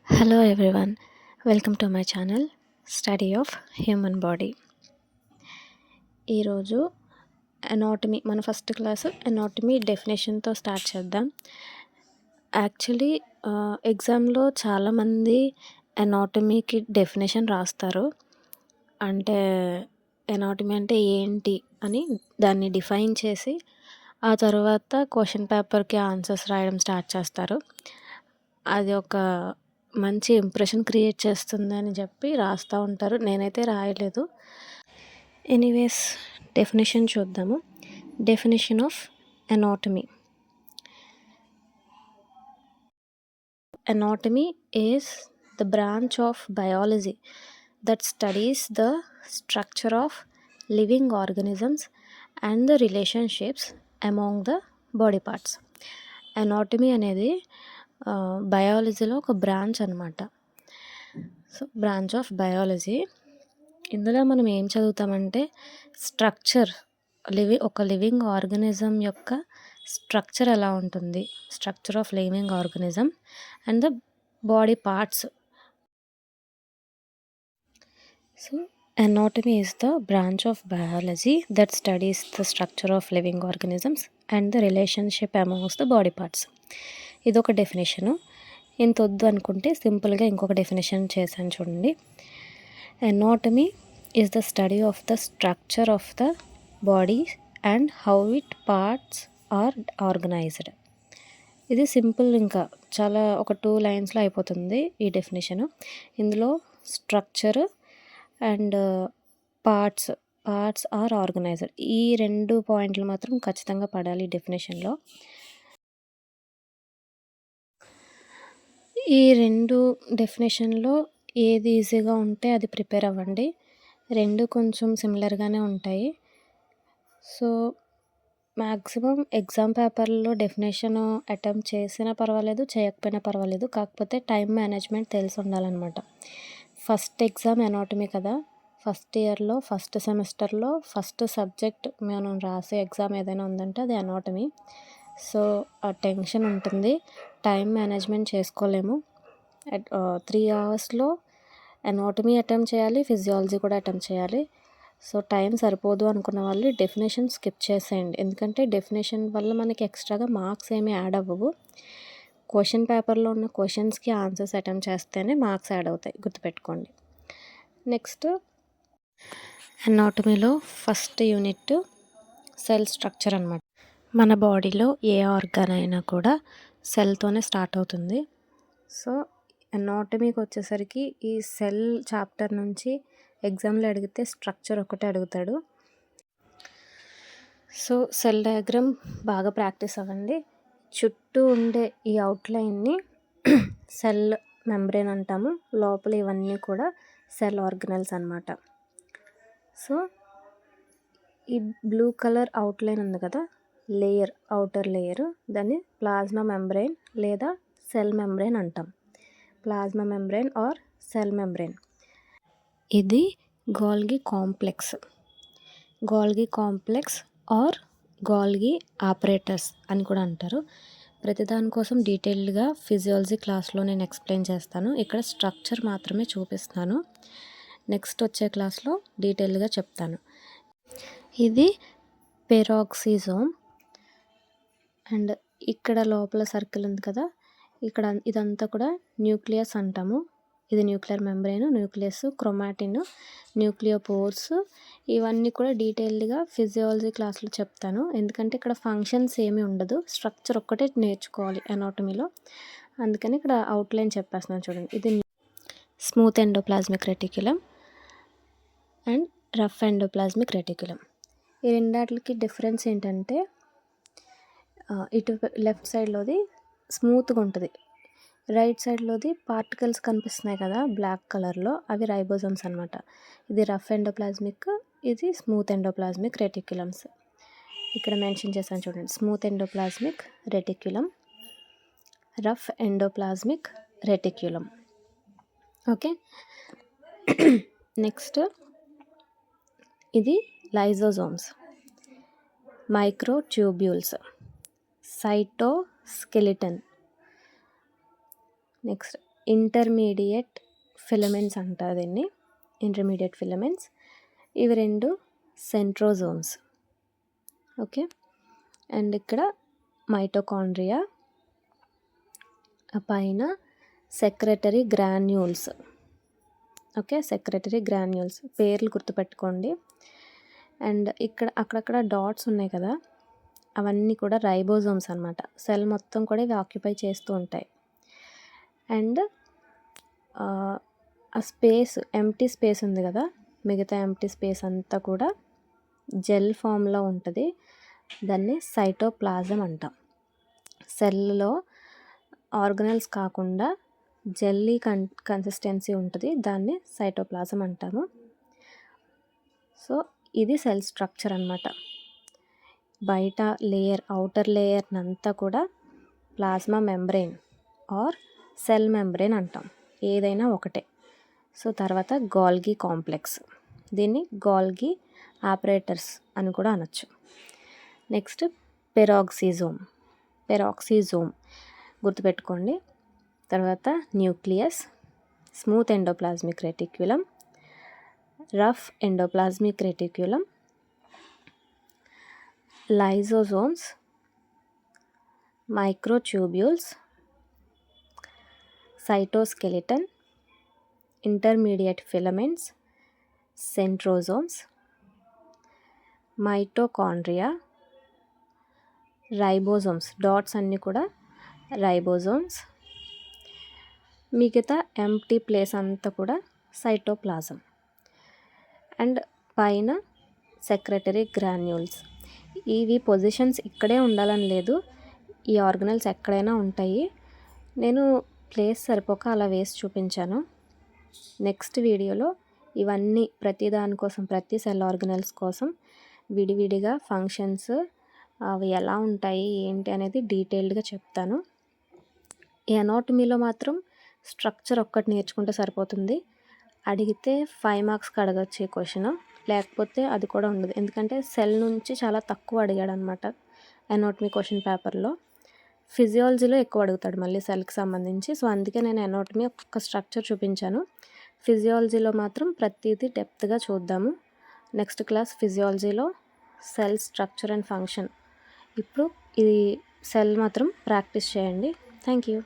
Hello everyone, welcome to my channel Study of Human Body. ఈరోజు anatomy మన first class anatomy డెఫినేషన్తో start చేద్దాం. Actually ఎగ్జామ్లో చాలామంది అనాటమీకి definition రాస్తారు. అంటే అనాటమీ అంటే ఏంటి అని దాన్ని డిఫైన్ చేసి ఆ తర్వాత క్వశ్చన్ పేపర్కి ఆన్సర్స్ రాయడం స్టార్ట్ చేస్తారు. అది ఒక మంచి ఇంప్రెషన్ క్రియేట్ చేస్తుందని చెప్పి రాస్తూ ఉంటారు. నేనైతే రాయలేదు. ఎనీవేస్ డెఫినేషన్ చూద్దాము. Definition of anatomy. Anatomy is the branch of biology that studies the structure of living organisms and the relationships among the body parts. Anatomy అనేది బయాలజీలో ఒక బ్రాంచ్ అనమాట. So branch of biology. ఇందులో మనం ఏం చదువుతామంటే structure, ఒక living organism యొక్క structure ఎలా ఉంటుంది, structure of living organism and the body parts. So anatomy is the branch of biology that studies the structure of living organisms and the relationship amongst the body parts. ఇదొక definition. ఇంత వద్దు అనుకుంటే సింపుల్గా ఇంకొక definition చేశాను చూడండి. Anatomy is the study of the structure of the body and how it parts are organized. ఇది simple, ఇంకా చాలా ఒక 2 లైన్స్లో అయిపోతుంది ఈ డెఫినేషను. ఇందులో structure and parts are organized, ఈ 2 పాయింట్లు మాత్రం ఖచ్చితంగా పడాలి డెఫినేషన్లో. ఈ 2 డెఫినేషన్లో ఏది ఈజీగా ఉంటే అది ప్రిపేర్ అవ్వండి. 2 కొంచెం సిమిలర్గానే ఉంటాయి. సో మ్యాక్సిమం ఎగ్జామ్ పేపర్లో డెఫినేషన్ అటెంప్ట్ చేసినా పర్వాలేదు, చేయకపోయినా పర్వాలేదు, కాకపోతే టైం మేనేజ్మెంట్ తెలిసి ఉండాలన్నమాట. ఫస్ట్ ఎగ్జామ్ అనాటమీ కదా, ఫస్ట్ ఇయర్లో ఫస్ట్ సెమిస్టర్లో ఫస్ట్ సబ్జెక్ట్ మనం రాసే ఎగ్జామ్ ఏదైనా ఉందంటే అది అనాటమీ. సో ఆ టెన్షన్ ఉంటుంది, టైం మేనేజ్మెంట్ చేసుకోలేము. 3 అవర్స్లో అనాటమీ అటెంప్ట్ చేయాలి, ఫిజియాలజీ కూడా అటెంప్ట్ చేయాలి. సో టైం సరిపోదు అనుకున్న వాళ్ళు డెఫినేషన్ స్కిప్ చేసేయండి, ఎందుకంటే డెఫినేషన్ వల్ల మనకి ఎక్స్ట్రాగా మార్క్స్ ఏమీ యాడ్ అవ్వవు. క్వశ్చన్ పేపర్లో ఉన్న క్వశ్చన్స్కి ఆన్సర్స్ అటెంప్ట్ చేస్తేనే మార్క్స్ యాడ్ అవుతాయి, గుర్తుపెట్టుకోండి. నెక్స్ట్ అనాటమీలో ఫస్ట్ యూనిట్ సెల్ స్ట్రక్చర్ అనమాట. మన బాడీలో ఏ ఆర్గాన్ అయినా కూడా సెల్తోనే స్టార్ట్ అవుతుంది. సో అనాటమీకి వచ్చేసరికి ఈ సెల్ చాప్టర్ నుంచి ఎగ్జామ్లో అడిగితే స్ట్రక్చర్ ఒకటే అడుగుతాడు. సో సెల్ డయాగ్రామ్ బాగా ప్రాక్టీస్ అవ్వండి. చుట్టూ ఉండే ఈ అవుట్లైన్ని సెల్ మెంబ్రేన్ అంటాము, లోపల ఇవన్నీ కూడా సెల్ ఆర్గనల్స్ అన్నమాట. సో ఈ బ్లూ కలర్ అవుట్లైన్ ఉంది కదా, లేయర్, అవుటర్ లేయర్, దాన్ని ప్లాజ్మా మెంబ్రేన్ లేదా సెల్ మెంబ్రేన్ అంటాం. Plasma membrane or cell membrane. ఇది Golgi complex or Golgi apparatus అని కూడా అంటారు. ప్రతిదానికోసం డీటెయిల్డ్గా ఫిజియాలజీ క్లాస్లో నేను ఎక్స్ప్లెయిన్ చేస్తాను. ఇక్కడ స్ట్రక్చర్ మాత్రమే చూపిస్తాను, నెక్స్ట్ వచ్చే క్లాస్లో డీటెయిల్డ్గా చెప్తాను. ఇది పెరాక్సిజోమ్ అండ్ ఇక్కడ లోపల సర్కిల్ ఉంది కదా, ఇక్కడ ఇదంతా కూడా న్యూక్లియస్ అంటాము. ఇది న్యూక్లియర్ మెంబ్రేన్, న్యూక్లియస్, క్రోమాటిన్, న్యూక్లియోపోర్స్, ఇవన్నీ కూడా డీటెయిల్డ్గా ఫిజియాలజీ క్లాస్లో చెప్తాను. ఎందుకంటే ఇక్కడ ఫంక్షన్స్ ఏమీ ఉండదు, స్ట్రక్చర్ ఒక్కటే నేర్చుకోవాలి అనాటమీలో, అందుకని ఇక్కడ అవుట్లైన్ చెప్పేస్తున్నాను చూడండి. ఇది smooth endoplasmic reticulum and rough endoplasmic reticulum. ఈ రెండాటికి డిఫరెన్స్ ఏంటంటే ఇటు లెఫ్ట్ సైడ్లోది స్మూత్గా ఉంటుంది, రైట్ సైడ్లోది పార్టికల్స్ కనిపిస్తున్నాయి కదా బ్లాక్ కలర్లో, అవి రైబోజోమ్స్ అనమాట. ఇది రఫ్ ఎండోప్లాజ్మిక్, ఇది స్మూత్ ఎండోప్లాజ్మిక్ రెటిక్యులమ్స్. ఇక్కడ మెన్షన్ చేశాను చూడండి, smooth endoplasmic reticulum, rough endoplasmic reticulum. Okay, next ఇది lysosomes, microtubules, cytoskeleton. Next intermediate filaments అంటారు దీన్ని. ఇంటర్మీడియట్ ఫిలమెంట్స్ ఇవి 2 సెంట్రోజోమ్స్. ఓకే. అండ్ ఇక్కడ మైటోకాండ్రియా, పైన secretory granules. Okay, secretory granules పేర్లు గుర్తుపెట్టుకోండి. అండ్ ఇక్కడ అక్కడక్కడ డాట్స్ ఉన్నాయి కదా, అవన్నీ కూడా రైబోజోమ్స్ అనమాట. సెల్ మొత్తం కూడా ఇవి ఆక్యుపై చేస్తూ ఉంటాయి. అండ్ ఆ స్పేస్, ఎంప్టీ స్పేస్ ఉంది కదా, మిగతా ఎంప్టీ స్పేస్ అంతా కూడా జెల్ ఫామ్లో ఉంటుంది. దాన్ని సైటోప్లాజం అంటాం. సెల్లో ఆర్గనల్స్ కాకుండా జెల్లీ కన్సిస్టెన్సీ ఉంటుంది, దాన్ని సైటోప్లాజం అంటాము. సో ఇది సెల్ స్ట్రక్చర్ అన్నమాట. బయట లేయర్, అవుటర్ లేయర్ అంతా కూడా plasma membrane or cell membrane అంటాం, ఏదైనా ఒకటే. సో తర్వాత గోల్గి కాంప్లెక్స్, దీన్ని గోల్గి ఆపరేటర్స్ అని కూడా అనొచ్చు. నెక్స్ట్ పెరాక్సిజోమ్ గుర్తుపెట్టుకోండి. తర్వాత nucleus, smooth endoplasmic reticulum, rough endoplasmic reticulum, lysosomes, microtubules, cytoskeleton, intermediate filaments, centrosomes, mitochondria, ribosomes, dots అన్నీ కూడా రైబోజోమ్స్, మిగతా ఎంప్టీ ప్లేస్ అంతా కూడా సైటోప్లాజం. అండ్ పైన సెక్రెటరీ గ్రాన్యూల్స్. ఇవి పొజిషన్స్ ఇక్కడే ఉండాలని లేదు, ఈ ఆర్గనల్స్ ఎక్కడైనా ఉంటాయి. నేను ప్లేస్ సరిపోక అలా వేసి చూపించాను. నెక్స్ట్ వీడియోలో ఇవన్నీ ప్రతి దానికోసం, ప్రతి సెల్ ఆర్గనల్స్ కోసం విడివిడిగా ఫంక్షన్స్ అవి ఎలా ఉంటాయి ఏంటి అనేది డీటెయిల్డ్గా చెప్తాను. ఈ అనాటమీలో మాత్రం స్ట్రక్చర్ ఒక్కటి నేర్చుకుంటే సరిపోతుంది. అడిగితే 5 మార్క్స్కి అడగచ్చు ఈ క్వశ్చన్, లేకపోతే అది కూడా ఉండదు. ఎందుకంటే సెల్ నుంచి చాలా తక్కువ అడిగాడు అనమాట అనాటమీ క్వశ్చన్ పేపర్లో. ఫిజియాలజీలో ఎక్కువ అడుగుతాడు మళ్ళీ సెల్కి సంబంధించి. సో అందుకే నేను అనాటమీ ఒక స్ట్రక్చర్ చూపించాను. ఫిజియాలజీలో మాత్రం ప్రతిదీ డెప్త్గా చూద్దాము. నెక్స్ట్ క్లాస్ ఫిజియాలజీలో సెల్ స్ట్రక్చర్ అండ్ ఫంక్షన్. ఇప్పుడు ఇది సెల్ మాత్రం ప్రాక్టీస్ చేయండి. Thank you.